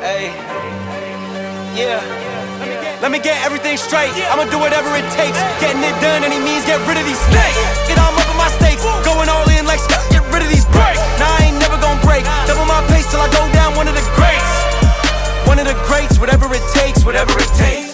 Hey, yeah. Let me get everything straight. I'ma do whatever it takes. Getting it done, any means, get rid of these snakes. Get all up in my stakes. Going all in like Scott, get rid of these breaks. Nah, I ain't never gonna break. Double my pace till I go down one of the greats. One of the greats, whatever it takes, whatever it takes.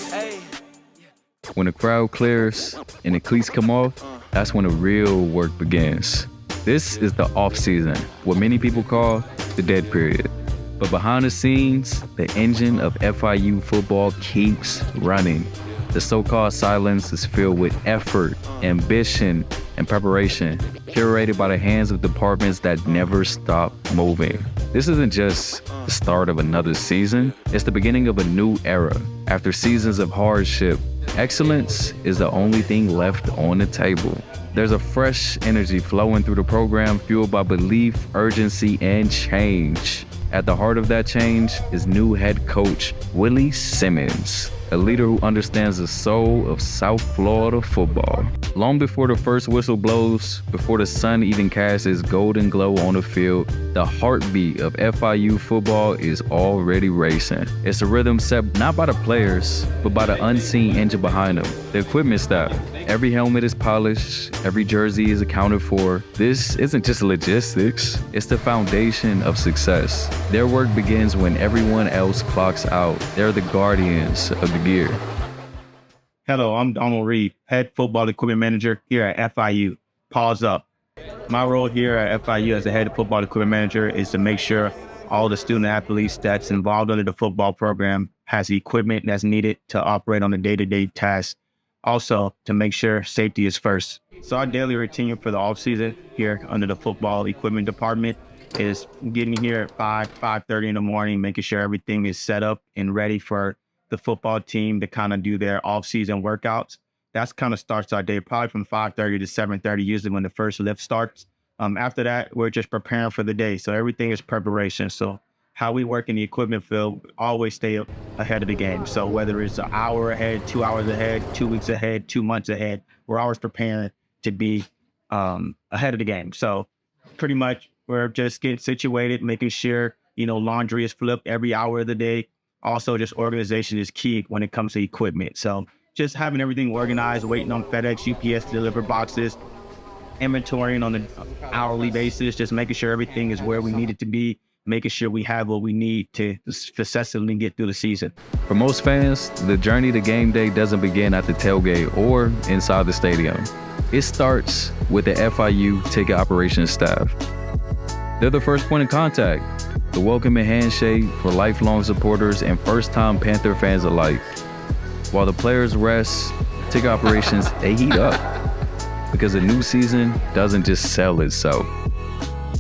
When the crowd clears and the cleats come off, that's when the real work begins. This is the off season, what many people call the dead period. But behind the scenes, the engine of FIU football keeps running. The so-called silence is filled with effort, ambition, and preparation, curated by the hands of departments that never stop moving. This isn't just the start of another season, it's the beginning of a new era. After seasons of hardship, excellence is the only thing left on the table. There's a fresh energy flowing through the program, fueled by belief, urgency, and change. At the heart of that change is new head coach Willie Simmons, a leader who understands the soul of South Florida football. Long before the first whistle blows, before the sun even casts its golden glow on the field, the heartbeat of FIU football is already racing. It's a rhythm set not by the players, but by the unseen engine behind them, the equipment staff. Every helmet is polished, every jersey is accounted for. This isn't just logistics, it's the foundation of success. Their work begins when everyone else clocks out. They're the guardians of the gear. Hello, I'm Donald Reed, head football equipment manager here at FIU. Pause up. My role here at FIU as the head football equipment manager is to make sure all the student athletes that's involved under the football program has the equipment that's needed to operate on the day-to-day tasks. Also, to make sure safety is first. So our daily routine for the off season here under the football equipment department is getting here at 5:30 in the morning, making sure everything is set up and ready for the football team to kind of do their off-season workouts. That's kind of starts our day, probably from 5:30 to 7:30, usually when the first lift starts. After that, we're just preparing for the day. So everything is preparation. So how we work in the equipment field, always stay up ahead of the game. So whether it's an hour ahead, 2 hours ahead, 2 weeks ahead, 2 months ahead, we're always preparing to be ahead of the game. So pretty much we're just getting situated, making sure, laundry is flipped every hour of the day. Also, just organization is key when it comes to equipment. So just having everything organized, waiting on FedEx, UPS to deliver boxes, inventorying on an hourly basis, just making sure everything is where we need it to be, making sure we have what we need to successfully get through the season. For most fans, the journey to game day doesn't begin at the tailgate or inside the stadium. It starts with the FIU ticket operations staff. They're the first point of contact, the welcoming handshake for lifelong supporters and first-time Panther fans alike. While the players rest, ticket operations, they heat up because a new season doesn't just sell itself.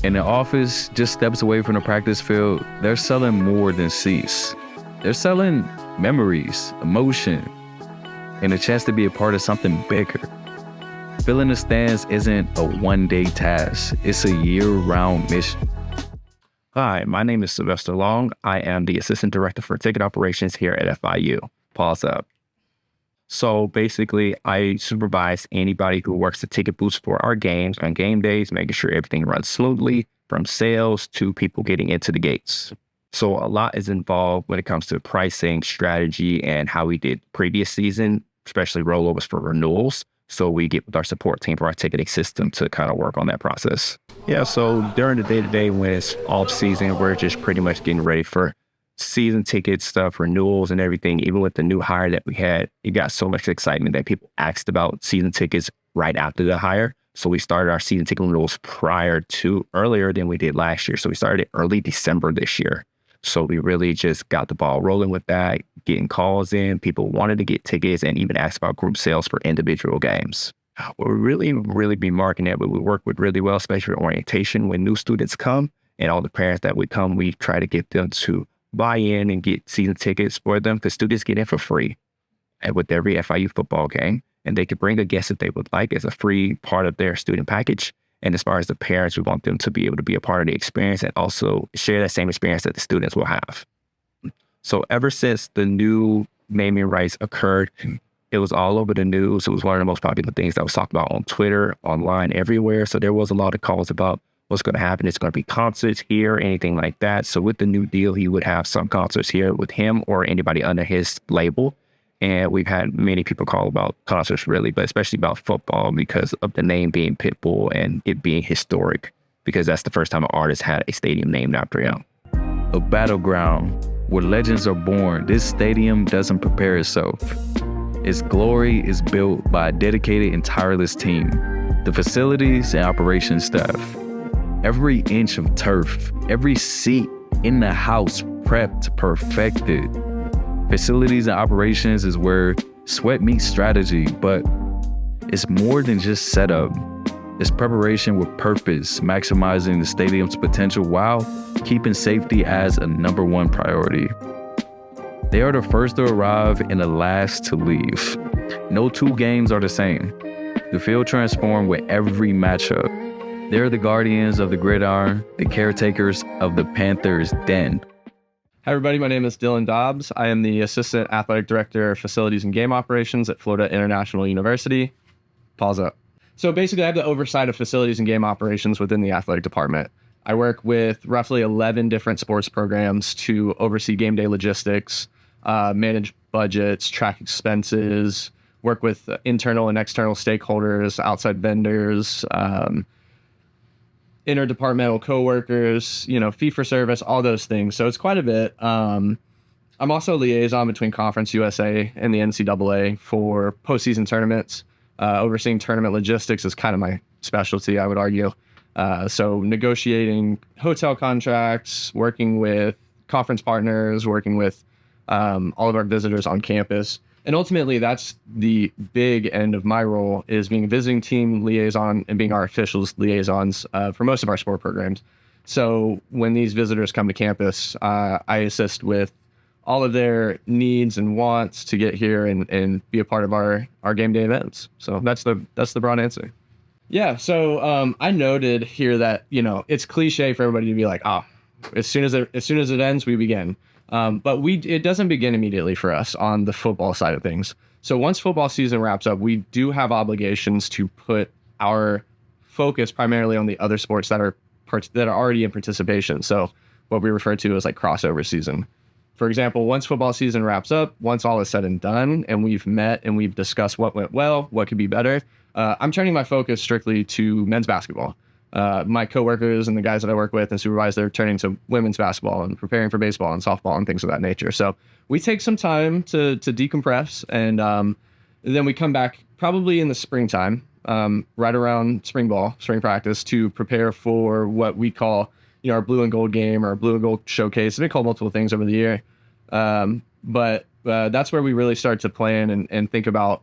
In the office, just steps away from the practice field, they're selling more than seats. They're selling memories, emotion, and a chance to be a part of something bigger. Filling the stands isn't a one-day task. It's a year-round mission. Hi, my name is Sylvester Long. I am the Assistant Director for Ticket Operations here at FIU. Pause up. So basically, I supervise anybody who works the ticket booths for our games on game days, making sure everything runs smoothly from sales to people getting into the gates. So a lot is involved when it comes to pricing, strategy, and how we did previous season, especially rollovers for renewals. So we get with our support team for our ticketing system to kind of work on that process. Yeah, so during the day-to-day when it's off season, we're just pretty much getting ready for season ticket stuff, renewals and everything. Even with the new hire that we had, it got so much excitement that people asked about season tickets right after the hire. So we started our season ticket renewals earlier than we did last year. So we started it early December this year. So we really just got the ball rolling with that, getting calls in. People wanted to get tickets and even asked about group sales for individual games. We'll really be marking that, but we work with really well, especially with orientation. When new students come and all the parents that would come, we try to get them to buy in and get season tickets for them because students get in for free and with every FIU football game. And they could bring a guest if they would like as a free part of their student package. And as far as the parents, we want them to be able to be a part of the experience and also share that same experience that the students will have. So ever since the new naming rights occurred, it was all over the news. It was one of the most popular things that was talked about on Twitter, online, everywhere. So there was a lot of calls about what's going to happen. It's going to be concerts here, anything like that. So with the new deal, he would have some concerts here with him or anybody under his label. And we've had many people call about concerts really, but especially about football because of the name being Pitbull and it being historic, because that's the first time an artist had a stadium named after him. A battleground where legends are born. This stadium doesn't prepare itself. Its glory is built by a dedicated and tireless team, the facilities and operations staff. Every inch of turf, every seat in the house prepped, perfected. Facilities and operations is where sweat meets strategy, but it's more than just setup. It's preparation with purpose, maximizing the stadium's potential while keeping safety as a #1 priority. They are the first to arrive and the last to leave. No two games are the same. The field transforms with every matchup. They're the guardians of the gridiron, the caretakers of the Panthers' den. Hi, everybody. My name is Dylan Dobbs. I am the Assistant Athletic Director of Facilities and Game Operations at Florida International University. Pause up. So basically, I have the oversight of facilities and game operations within the athletic department. I work with roughly 11 different sports programs to oversee game day logistics, manage budgets, track expenses, work with internal and external stakeholders, outside vendors, interdepartmental coworkers, fee for service, all those things. So it's quite a bit. I'm also a liaison between Conference USA and the NCAA for postseason tournaments. Overseeing tournament logistics is kind of my specialty, I would argue. So negotiating hotel contracts, working with conference partners, working with all of our visitors on campus. And ultimately, that's the big end of my role, is being a visiting team liaison and being our officials liaisons for most of our sport programs. So when these visitors come to campus, I assist with all of their needs and wants to get here and be a part of our game day events. So that's the broad answer. Yeah. So I noted here that, it's cliche for everybody to be like, as soon as it ends, we begin. But it doesn't begin immediately for us on the football side of things. So once football season wraps up, we do have obligations to put our focus primarily on the other sports that are already in participation. So what we refer to as like crossover season. For example, once football season wraps up, once all is said and done, and we've met and we've discussed what went well, what could be better, I'm turning my focus strictly to men's basketball. My coworkers and the guys that I work with and supervise, they're turning to women's basketball and preparing for baseball and softball and things of that nature. So we take some time to decompress, and then we come back probably in the springtime, right around spring practice, to prepare for what we call, our blue and gold game or blue and gold showcase. They call multiple things over the year. But that's where we really start to plan and think about,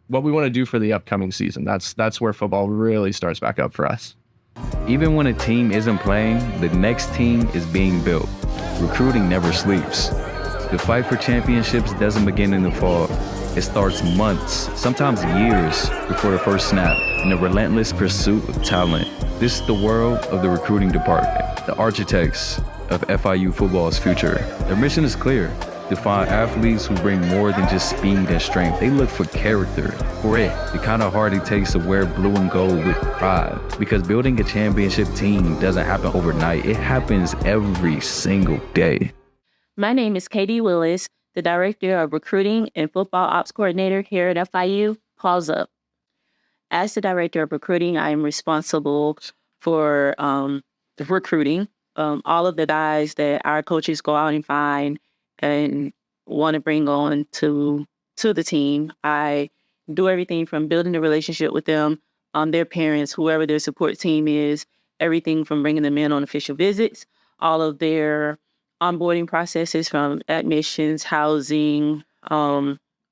what we want to do for the upcoming season. That's where football really starts back up for us. Even when a team isn't playing, the next team is being built. Recruiting never sleeps. The fight for championships doesn't begin in the fall. It starts months, sometimes years, before the first snap, in a relentless pursuit of talent. This is the world of the recruiting department, the architects of FIU football's future. Their mission is clear: to find athletes who bring more than just speed and strength. They look for character, grit, the kind of heart it takes to wear blue and gold with pride. Because building a championship team doesn't happen overnight. It happens every single day. My name is Katie Willis, the Director of Recruiting and Football Ops Coordinator here at FIU. Pause up. As the Director of Recruiting, I am responsible for the recruiting. All of the guys that our coaches go out and find and want to bring on to the team. I do everything from building a relationship with them, their parents, whoever their support team is, everything from bringing them in on official visits, all of their onboarding processes from admissions, housing,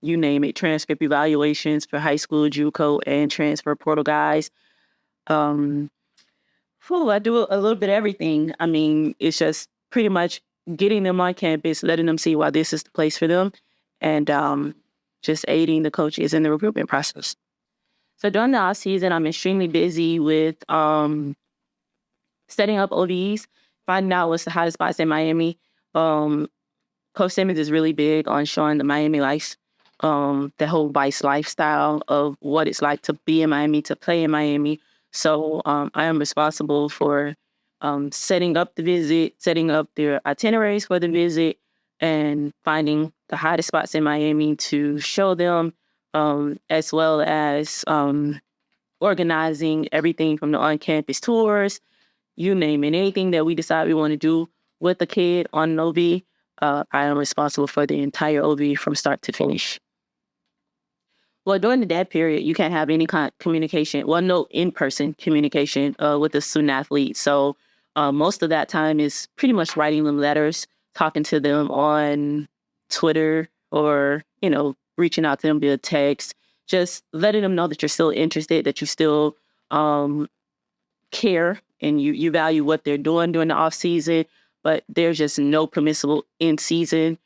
you name it, transcript evaluations for high school, JUCO, and transfer portal guys. I do a little bit of everything. I mean, it's just pretty much getting them on campus, letting them see why this is the place for them, and just aiding the coaches in the recruitment process. So during the off season, I'm extremely busy with setting up OVs, finding out what's the hottest spots in Miami. Coach Simmons is really big on showing the Miami life, the whole Vice lifestyle of what it's like to be in Miami, to play in Miami. So I am responsible for setting up the visit, setting up their itineraries for the visit, and finding the hottest spots in Miami to show them, as well as organizing everything from the on-campus tours, you name it, anything that we decide we want to do with the kid on an OV, I am responsible for the entire OV from start to finish. Well, during the dead period, you can't have any kind of communication. Well, no in-person communication with the student athlete. So most of that time is pretty much writing them letters, talking to them on Twitter, or, reaching out to them via text, just letting them know that you're still interested, that you still care, and you value what they're doing during the off season. But there's just no permissible in-person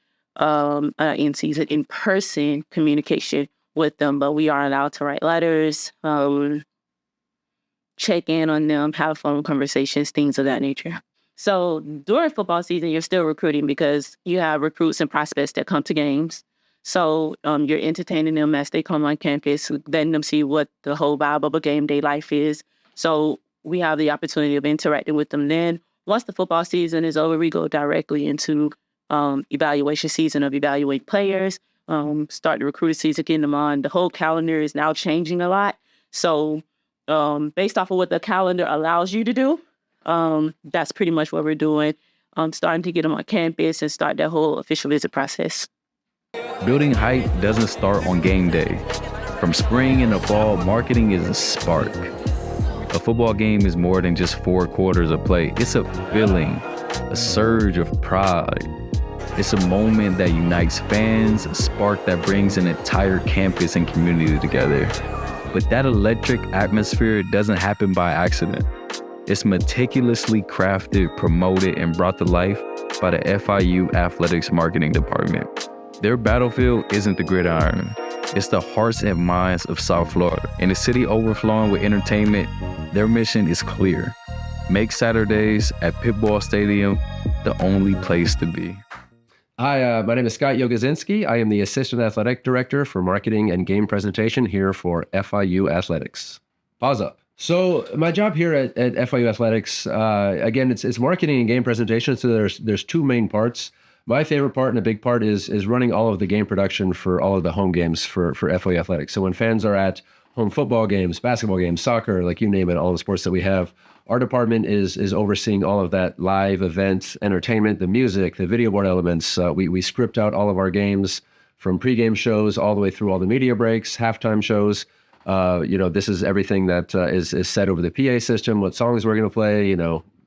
communication with them. But we are allowed to write letters, check in on them, have phone conversations, things of that nature. So during football season, you're still recruiting because you have recruits and prospects that come to games. So you're entertaining them as they come on campus, letting them see what the whole vibe of a game day life is. So we have the opportunity of interacting with them then. Once the football season is over, we go directly into evaluation season of evaluating players, start the recruiting season, getting them on. The whole calendar is now changing a lot. So based off of what the calendar allows you to do, that's pretty much what we're doing. Starting to get them on campus and start that whole official visit process. Building hype doesn't start on game day. From spring into fall, marketing is a spark. A football game is more than just 4 quarters of play. It's a feeling, a surge of pride. It's a moment that unites fans, a spark that brings an entire campus and community together. But that electric atmosphere doesn't happen by accident. It's meticulously crafted, promoted, and brought to life by the FIU Athletics Marketing Department. Their battlefield isn't the gridiron. It's the hearts and minds of South Florida. In a city overflowing with entertainment, their mission is clear. Make Saturdays at Pitbull Stadium the only place to be. Hi, my name is Scott Yogozinski. I am the Assistant Athletic Director for Marketing and Game Presentation here for FIU Athletics. Pause up. So my job here at FIU Athletics, again, it's marketing and game presentation. So there's 2 main parts. My favorite part and a big part is running all of the game production for all of the home games for FIU Athletics. So when fans are at home football games, basketball games, soccer, like you name it, all the sports that we have, our department is overseeing all of that live event entertainment, the music, the video board elements. We script out all of our games from pregame shows all the way through all the media breaks, halftime shows. This is everything that is set over the PA system, what songs we're going to play,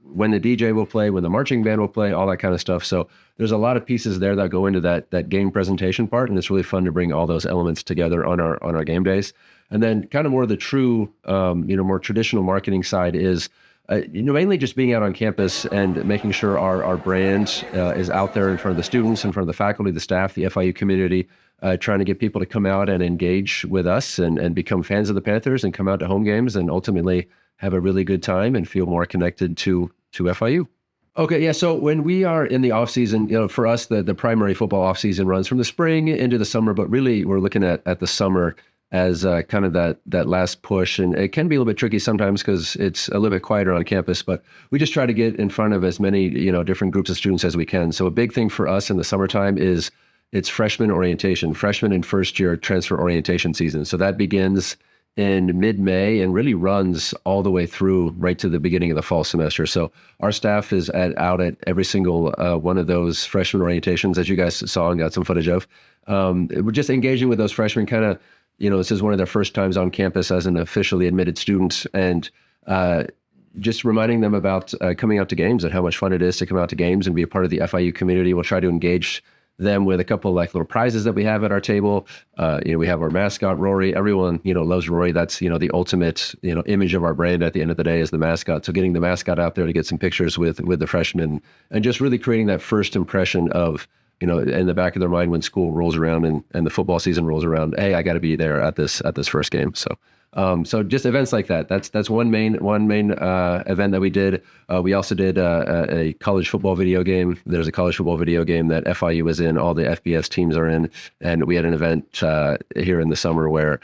when the DJ will play, when the marching band will play, all that kind of stuff. So there's a lot of pieces there that go into that game presentation part, and it's really fun to bring all those elements together on our game days. And then kind of more the true, more traditional marketing side is, mainly just being out on campus and making sure our brand is out there in front of the students, in front of the faculty, the staff, the FIU community, trying to get people to come out and engage with us and become fans of the Panthers and come out to home games and ultimately have a really good time and feel more connected to FIU. Okay, yeah. So when we are in the off season, for us, the primary football off season runs from the spring into the summer, but really we're looking at the summer as kind of that last push. And it can be a little bit tricky sometimes because it's a little bit quieter on campus, but we just try to get in front of as many, different groups of students as we can. So a big thing for us in the summertime is it's freshman orientation, freshman and first year transfer orientation season. So that begins in mid-May and really runs all the way through right to the beginning of the fall semester. So our staff is out at every single one of those freshman orientations, as you guys saw and got some footage of. We're just engaging with those freshmen kind of, this is one of their first times on campus as an officially admitted student, and just reminding them about coming out to games and how much fun it is to come out to games and be a part of the FIU community. We'll try to engage them with a couple of little prizes that we have at our table. We have our mascot, Rory. Everyone, loves Rory. That's, the ultimate, image of our brand at the end of the day is the mascot. So getting the mascot out there to get some pictures with the freshmen and just really creating that first impression of, in the back of their mind when school rolls around and the football season rolls around, hey, I got to be there at this first game. So just events like that. That's one main event that we did. We also did a college football video game. There's a college football video game that FIU is in. All the FBS teams are in, and we had an event here in the summer where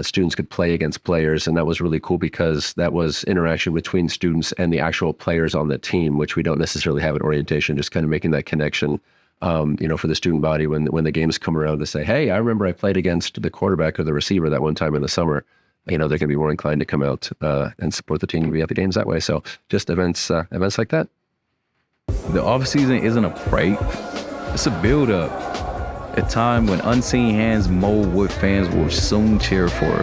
students could play against players. And that was really cool because that was interaction between students and the actual players on the team, which we don't necessarily have at orientation, just kind of making that connection, for the student body when the games come around to say, hey, I remember I played against the quarterback or the receiver that one time in the summer. They're going to be more inclined to come out and support the team. We have the games that way. So just events like that. The offseason isn't a break, it's a build-up. A time when unseen hands mold what fans will soon cheer for.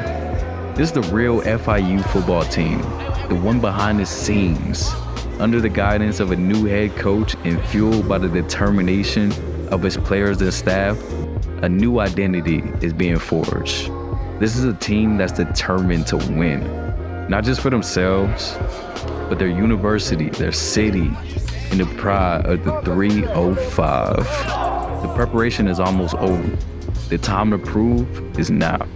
This is the real FIU football team, the one behind the scenes, under the guidance of a new head coach and fueled by the determination of his players and staff. A new identity is being forged. This is a team that's determined to win, not just for themselves, but their university, their city, and the pride of the 305. The preparation is almost over. The time to prove is now.